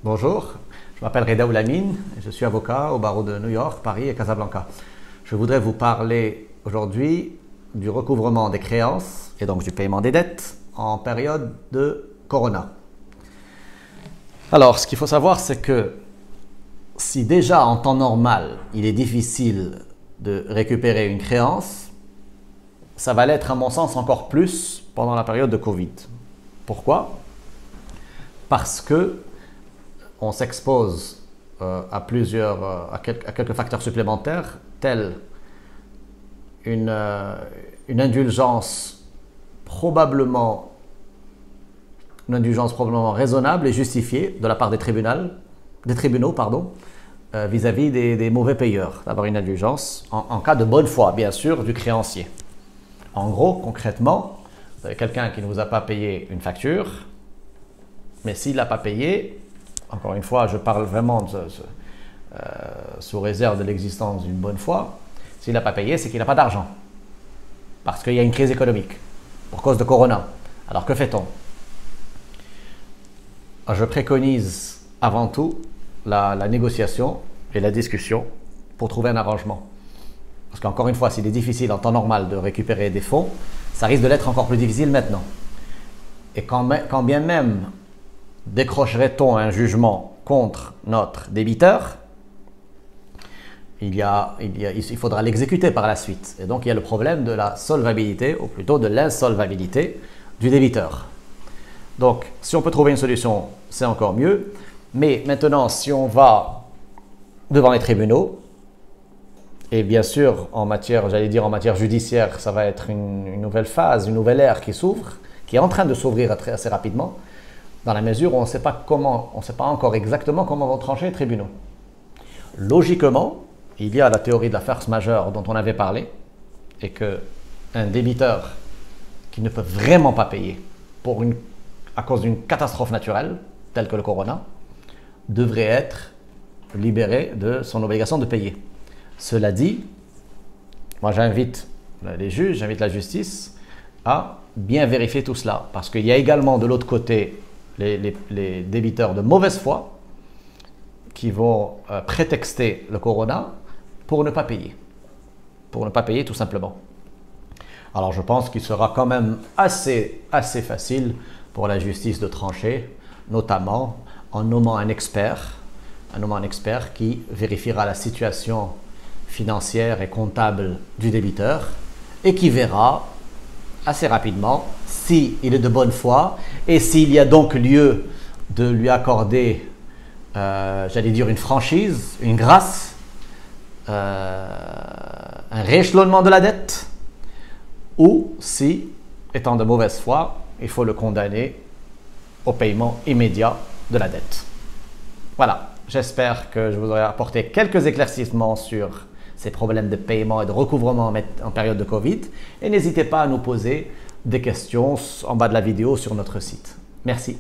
Bonjour, je m'appelle Reda Oulamine et je suis avocat au barreau de New York, Paris et Casablanca. Je voudrais vous parler aujourd'hui du recouvrement des créances et donc du paiement des dettes en période de Corona. Alors, ce qu'il faut savoir, c'est que si déjà en temps normal, il est difficile de récupérer une créance, ça va l'être à mon sens encore plus pendant la période de Covid. Pourquoi? Parce que on s'expose à quelques facteurs supplémentaires, tels une indulgence probablement raisonnable et justifiée de la part des tribunaux vis-à-vis des mauvais payeurs, d'avoir une indulgence en cas de bonne foi, bien sûr, du créancier. En gros, concrètement, vous avez quelqu'un qui ne vous a pas payé une facture, mais s'il n'a pas payé, encore une fois, je parle vraiment sous réserve de l'existence d'une bonne foi, s'il n'a pas payé, c'est qu'il n'a pas d'argent. Parce qu'il y a une crise économique, pour cause de Corona. Alors que fait-on? Je préconise avant tout la négociation et la discussion pour trouver un arrangement. Parce qu'encore une fois, s'il est difficile en temps normal de récupérer des fonds, ça risque de l'être encore plus difficile maintenant. Et quand bien même décrocherait-on un jugement contre notre débiteur, il faudra l'exécuter par la suite. Et donc il y a le problème de la solvabilité, ou plutôt de l'insolvabilité du débiteur. Donc si on peut trouver une solution, c'est encore mieux. Mais maintenant, si on va devant les tribunaux, et bien sûr en matière judiciaire, ça va être une nouvelle phase, une nouvelle ère qui s'ouvre, qui est en train de s'ouvrir assez rapidement, dans la mesure où on ne sait pas encore exactement comment vont trancher les tribunaux. Logiquement, il y a la théorie de la force majeure dont on avait parlé, et qu'un débiteur qui ne peut vraiment pas payer à cause d'une catastrophe naturelle, telle que le Corona, devrait être libéré de son obligation de payer. Cela dit, moi j'invite les juges, j'invite la justice à bien vérifier tout cela, parce qu'il y a également de l'autre côté les débiteurs de mauvaise foi qui vont prétexter le Corona pour ne pas payer. Pour ne pas payer tout simplement. Alors je pense qu'il sera quand même assez facile pour la justice de trancher, notamment en nommant un expert qui vérifiera la situation financière et comptable du débiteur et qui verra assez rapidement s'il est de bonne foi et s'il y a donc lieu de lui accorder, une franchise, une grâce, un rééchelonnement de la dette, ou si, étant de mauvaise foi, il faut le condamner au paiement immédiat de la dette. Voilà, j'espère que je vous aurai apporté quelques éclaircissements sur ces problèmes de paiement et de recouvrement en période de Covid. Et n'hésitez pas à nous poser des questions en bas de la vidéo sur notre site. Merci.